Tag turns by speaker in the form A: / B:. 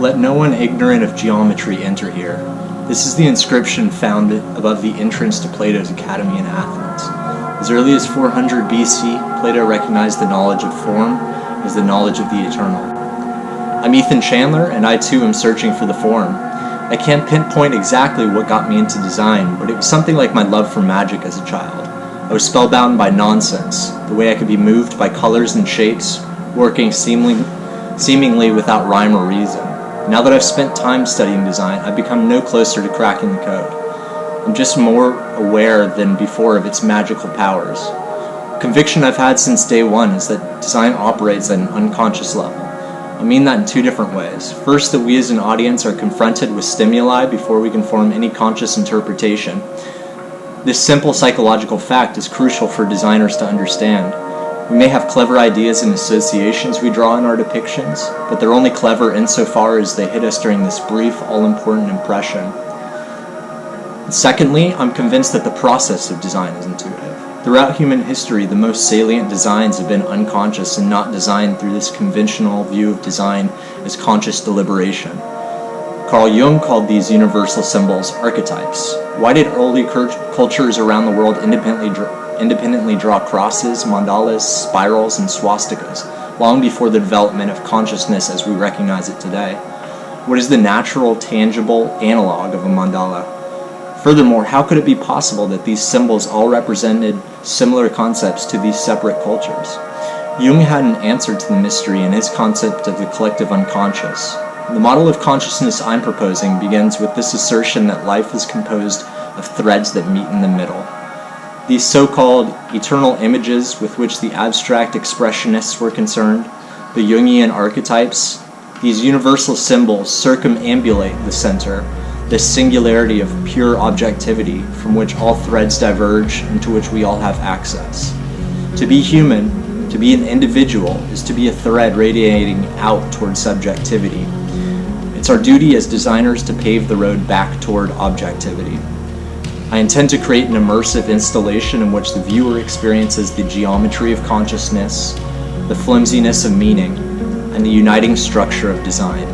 A: Let no one ignorant of geometry enter here. This is the inscription found above the entrance to Plato's Academy in Athens. As early as 400 BC, Plato recognized the knowledge of form as the knowledge of the eternal. I'm Ethan Chandler, and I too am searching for the form. I can't pinpoint exactly what got me into design, but it was something like my love for magic as a child. I was spellbound by nonsense, the way I could be moved by colors and shapes, working seemingly without rhyme or reason. Now that I've spent time studying design, I've become no closer to cracking the code. I'm just more aware than before of its magical powers. A conviction I've had since day one is that design operates at an unconscious level. I mean that in two different ways. First, that we as an audience are confronted with stimuli before we can form any conscious interpretation. This simple psychological fact is crucial for designers to understand. We may have clever ideas and associations we draw in our depictions, but they're only clever insofar as they hit us during this brief, all-important impression. And secondly, I'm convinced that the process of design is intuitive. Throughout human history, the most salient designs have been unconscious and not designed through this conventional view of design as conscious deliberation. Carl Jung called these universal symbols archetypes. Why did early cultures around the world independently draw crosses, mandalas, spirals, and swastikas, long before the development of consciousness as we recognize it today? What is the natural, tangible analog of a mandala? Furthermore, how could it be possible that these symbols all represented similar concepts to these separate cultures? Jung had an answer to the mystery in his concept of the collective unconscious. The model of consciousness I'm proposing begins with this assertion that life is composed of threads that meet in the middle. These so-called eternal images with which the abstract expressionists were concerned, the Jungian archetypes, these universal symbols circumambulate the center, this singularity of pure objectivity from which all threads diverge and to which we all have access. To be human, to be an individual, is to be a thread radiating out toward subjectivity. It's our duty as designers to pave the road back toward objectivity. I intend to create an immersive installation in which the viewer experiences the geometry of consciousness, the flimsiness of meaning, and the uniting structure of design.